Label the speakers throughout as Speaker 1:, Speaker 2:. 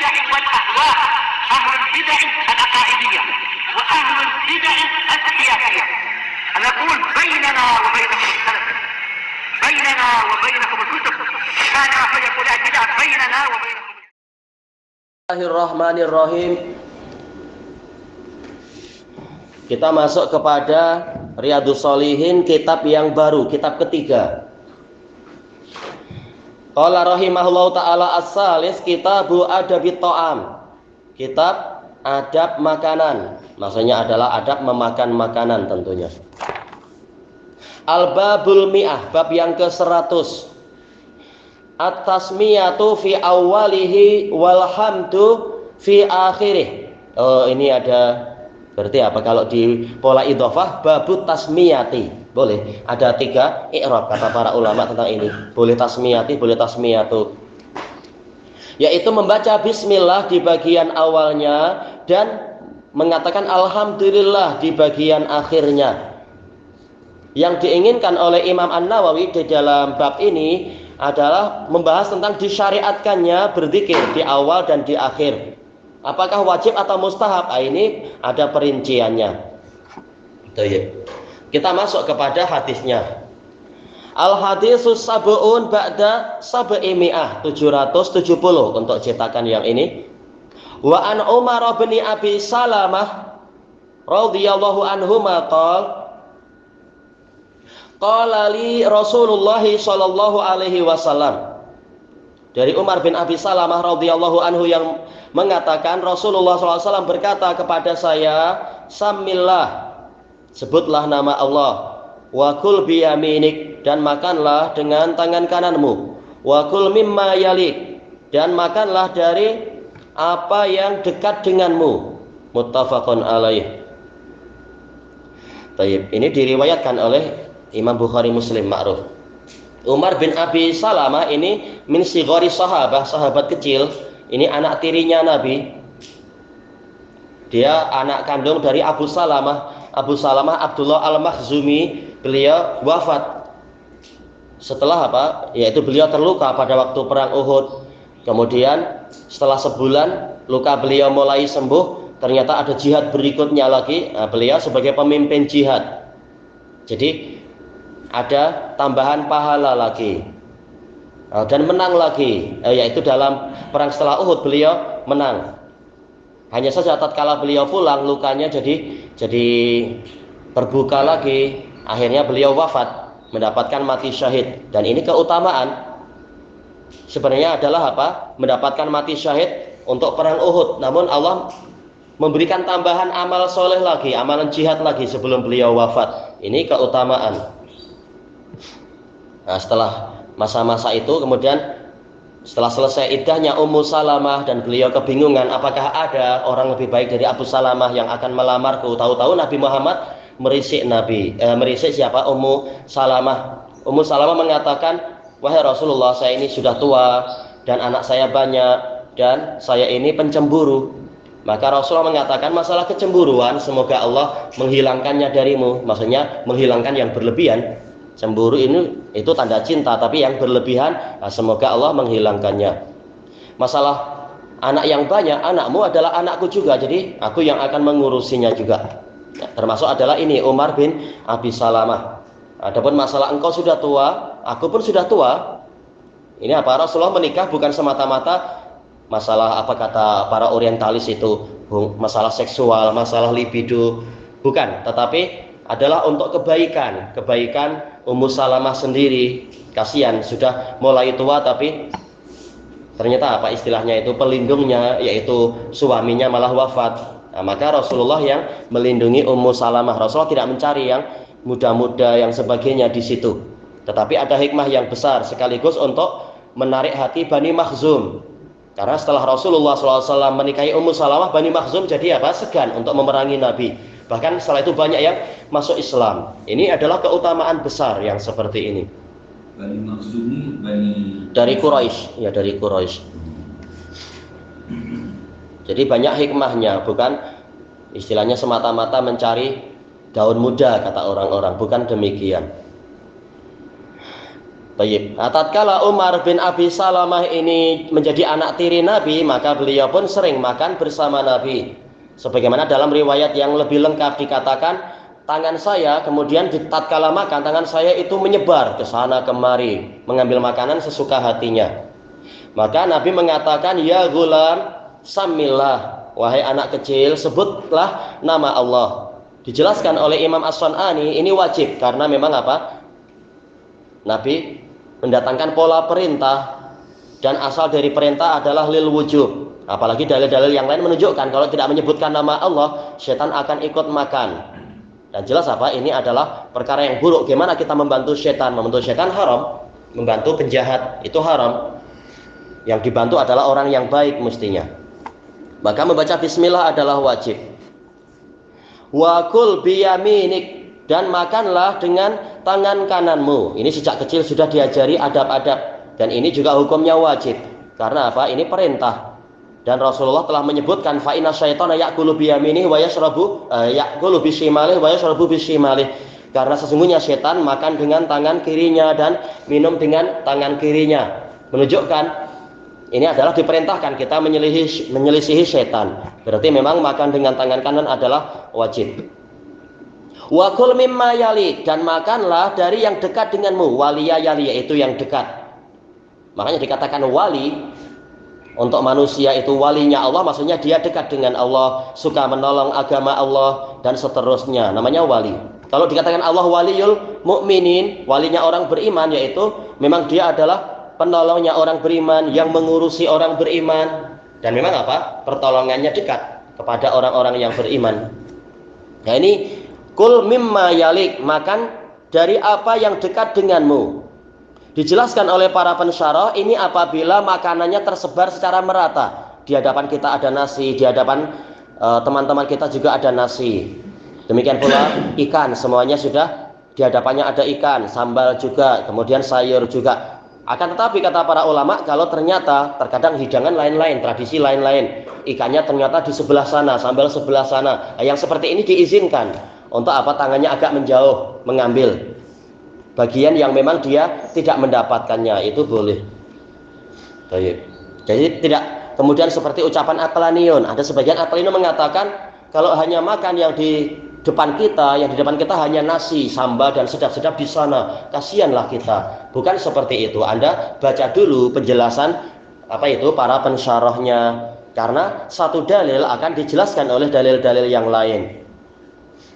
Speaker 1: البدع والأهواء، أهل البدع العقائدية وأهل البدع السياسية. نقول بيننا وبينكم السلف، بيننا وبينكم الكتب، كان فيقول البدع بيننا وبينكم.
Speaker 2: Bismillahirrahmanirrahim. Kita masuk kepada Riyadhus Shalihin, kitab yang baru, kitab ketiga. Qala rahimahullahu ta'ala as-salis kitabu adabit ta'am. Kitab adab makanan. Maksudnya adalah adab memakan makanan tentunya. Al-babul mi'ah, bab yang ke-100. At-tasmiyatu fi awwalihi walhamdu fi akhirih. Oh, ini ada berarti apa kalau di pola idhofah babut tasmiyati. Boleh. Ada 3 i'rab kata para ulama tentang ini. Boleh tasmiyati, boleh tasmiyatu. Yaitu membaca bismillah di bagian awalnya dan mengatakan alhamdulillah di bagian akhirnya. Yang diinginkan oleh Imam An-Nawawi di dalam bab ini adalah membahas tentang disyariatkannya berzikir di awal dan di akhir. Apakah wajib atau mustahab? Ini ada perinciannya. Kita masuk kepada hadisnya. Al-hadisus sab'un ba'da sab'imi'ah, 770 untuk cetakan yang ini. Wa an Umar bin Abi Salamah radhiyallahu anhuma qala li Rasulullah sallallahu alaihi wasallam. Dari Umar bin Abi Salamah radhiyallahu anhu yang mengatakan Rasulullah sallallahu alaihi wasallam berkata kepada saya, "Samillah, sebutlah nama Allah, wa kul bi yaminik, dan makanlah dengan tangan kananmu, wa kul mimma yalik, dan makanlah dari apa yang dekat denganmu." Muttafaqun alaih. Baik, ini diriwayatkan oleh Imam Bukhari Muslim ma'ruf. Umar bin Abi Salamah ini min sighari sahabah, sahabat kecil. Ini anak tirinya Nabi. Dia anak kandung dari Abu Salamah. Abu Salamah Abdullah Al-Makhzumi. Beliau wafat setelah apa? Yaitu beliau terluka pada waktu perang Uhud. Kemudian setelah sebulan luka beliau mulai sembuh. Ternyata ada jihad berikutnya lagi. Nah, beliau sebagai pemimpin jihad. Jadi ada tambahan pahala lagi dan menang lagi, yaitu dalam perang setelah Uhud beliau menang. Hanya saja tatkala beliau pulang lukanya jadi terbuka lagi, akhirnya beliau wafat mendapatkan mati syahid. Dan ini keutamaan sebenarnya adalah apa? Mendapatkan mati syahid untuk perang Uhud. Namun Allah memberikan tambahan amal soleh lagi, amalan jihad lagi sebelum beliau wafat. Ini keutamaan. Nah, setelah masa-masa itu kemudian setelah selesai iddahnya Ummu Salamah dan beliau kebingungan apakah ada orang lebih baik dari Abu Salamah yang akan melamarku. Tahu-tahu Nabi Muhammad merisik merisik siapa? Ummu Salamah. Ummu Salamah mengatakan, "Wahai Rasulullah, saya ini sudah tua dan anak saya banyak dan saya ini pencemburu." Maka Rasulullah mengatakan, masalah kecemburuan semoga Allah menghilangkannya darimu. Maksudnya menghilangkan yang berlebihan. Cemburu ini itu tanda cinta, tapi yang berlebihan semoga Allah menghilangkannya. Masalah anak yang banyak, anakmu adalah anakku juga, jadi aku yang akan mengurusinya juga. Nah, termasuk adalah ini Umar bin Abi Salamah. Adapun masalah engkau sudah tua, aku pun sudah tua. Ini apa? Rasulullah menikah bukan semata-mata masalah apa kata para orientalis itu, masalah seksual, masalah libido, bukan, tetapi adalah untuk kebaikan Ummu Salamah sendiri. Kasihan sudah mulai tua tapi ternyata apa istilahnya itu pelindungnya yaitu suaminya malah wafat. Nah, maka Rasulullah yang melindungi Ummu Salamah. Rasulullah tidak mencari yang muda-muda yang sebagainya di situ. Tetapi ada hikmah yang besar sekaligus untuk menarik hati Bani Makhzum. Karena setelah Rasulullah SAW menikahi Ummu Salamah, Bani Makhzum jadi apa? Segan untuk memerangi Nabi. Bahkan setelah itu banyak yang masuk Islam. Ini adalah keutamaan besar yang seperti ini.
Speaker 3: Bani Makhzumi,
Speaker 2: dari Quraisy, ya dari Quraisy. Jadi banyak hikmahnya, bukan istilahnya semata-mata mencari daun muda kata orang-orang, bukan demikian. Baik. Nah, tatkala Umar bin Abi Salamah ini menjadi anak tiri Nabi, maka beliau pun sering makan bersama Nabi. Sebagaimana dalam riwayat yang lebih lengkap dikatakan, tangan saya kemudian tatkala makan, tangan saya itu menyebar ke sana kemari, mengambil makanan sesuka hatinya. Maka Nabi mengatakan, "Ya gulam, samillah, wahai anak kecil, sebutlah nama Allah." Dijelaskan oleh Imam As-Sun'ani, ini wajib karena memang apa? Nabi mendatangkan pola perintah dan asal dari perintah adalah lil wujub. Apalagi dalil-dalil yang lain menunjukkan kalau tidak menyebutkan nama Allah, setan akan ikut makan. Dan jelas apa? Ini adalah perkara yang buruk. Gimana kita membantu setan? Membantu setan haram, membantu penjahat itu haram. Yang dibantu adalah orang yang baik mestinya. Maka membaca bismillah adalah wajib. Wa kul biyaminik, dan makanlah dengan tangan kananmu. Ini sejak kecil sudah diajari adab-adab, dan ini juga hukumnya wajib. Karena apa? Ini perintah. Dan Rasulullah telah menyebutkan fa inna syaitana ya'kulu biyaminihi wa yashrabu ya'kulu bisyimalihi wa yashrabu bisyimalihi. Karena sesungguhnya setan makan dengan tangan kirinya dan minum dengan tangan kirinya. Menunjukkan ini adalah diperintahkan kita menyelisihi setan. Berarti memang makan dengan tangan kanan adalah wajib. Wa kul mimma yali, dan makanlah dari yang dekat denganmu. Waliya yali, yaitu yang dekat. Makanya dikatakan wali. Untuk manusia itu walinya Allah, maksudnya dia dekat dengan Allah, suka menolong agama Allah, dan seterusnya. Namanya wali. Kalau dikatakan Allah waliyul mu'minin, walinya orang beriman, yaitu memang dia adalah penolongnya orang beriman, yang mengurusi orang beriman. Dan memang apa? Pertolongannya dekat kepada orang-orang yang beriman. Nah ini kul mimma yalik, makan dari apa yang dekat denganmu. Dijelaskan oleh para pensyarah, ini apabila makanannya tersebar secara merata. Di hadapan kita ada nasi, di hadapan teman-teman kita juga ada nasi. Demikian pula ikan, semuanya sudah di hadapannya ada ikan, sambal juga, kemudian sayur juga. Akan tetapi kata para ulama, kalau ternyata terkadang hidangan lain-lain, tradisi lain-lain, ikannya ternyata di sebelah sana, sambal sebelah sana. Yang seperti ini diizinkan. Untuk apa? Tangannya agak menjauh, mengambil bagian yang memang dia tidak mendapatkannya, itu boleh. Baik. Jadi tidak kemudian seperti ucapan Aqlaniun. Ada sebagian Aqlaniun mengatakan kalau hanya makan yang di depan kita, hanya nasi, sambal dan sedap-sedap di sana, kasihanlah kita. Bukan seperti itu. Anda baca dulu penjelasan para pensyarahnya, karena satu dalil akan dijelaskan oleh dalil-dalil yang lain.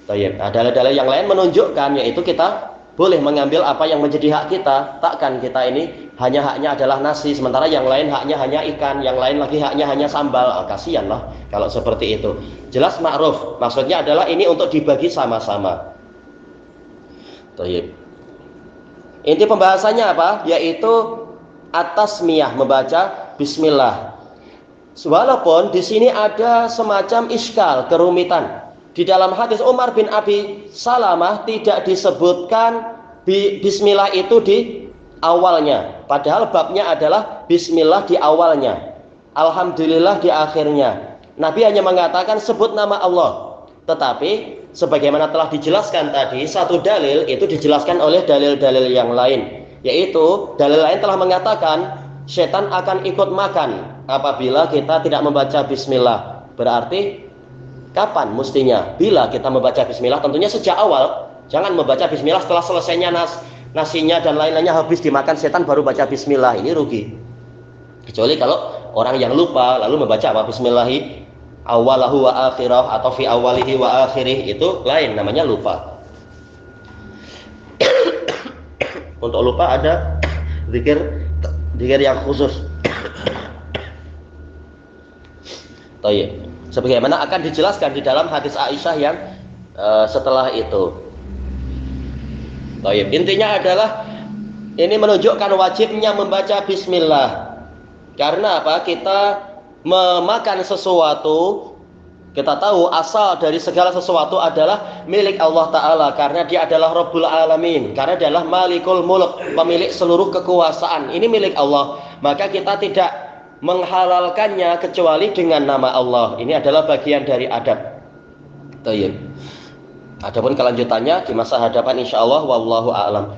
Speaker 2: Baik. Nah, dalil-dalil yang lain menunjukkan yaitu kita boleh mengambil apa yang menjadi hak kita. Takkan kita ini haknya adalah nasi, sementara yang lain haknya hanya ikan, yang lain lagi haknya hanya sambal. Kasihan lah kalau seperti itu. Jelas ma'ruf, maksudnya adalah ini untuk dibagi sama-sama. Baik. Inti pembahasannya apa? Yaitu at-tasmiyah, membaca bismillah. Walaupun di sini ada semacam iskal, kerumitan. Di dalam hadis Umar bin Abi Salamah tidak disebutkan bismillah itu di awalnya. Padahal babnya adalah bismillah di awalnya, alhamdulillah di akhirnya. Nabi hanya mengatakan sebut nama Allah. Tetapi sebagaimana telah dijelaskan tadi, satu dalil itu dijelaskan oleh dalil-dalil yang lain. Yaitu dalil lain telah mengatakan setan akan ikut makan apabila kita tidak membaca bismillah. Berarti kapan mestinya? Bila kita membaca bismillah, tentunya sejak awal. Jangan membaca bismillah setelah selesainya nasinya dan lain-lainnya habis dimakan setan baru baca bismillah. Ini rugi. Kecuali kalau orang yang lupa lalu membaca apa? Bismillahi awalahu wa akhirah atau fi awalihi wa akhirih, itu lain, namanya lupa. Untuk lupa ada zikir yang khusus. Baik. Sebagaimana akan dijelaskan di dalam hadis Aisyah yang setelah itu. Baik, intinya adalah ini menunjukkan wajibnya membaca bismillah. Karena apa? Kita memakan sesuatu, kita tahu asal dari segala sesuatu adalah milik Allah Ta'ala, karena dia adalah Rabbul Alamin, karena dia adalah Malikul Mulk, pemilik seluruh kekuasaan. Ini milik Allah. Maka kita tidak menghalalkannya kecuali dengan nama Allah. Ini adalah bagian dari adab. Baik. Adapun kelanjutannya di masa hadapan insyaallah wallahu a'lam.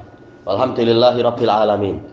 Speaker 2: Walhamdulillahirabbil alamin.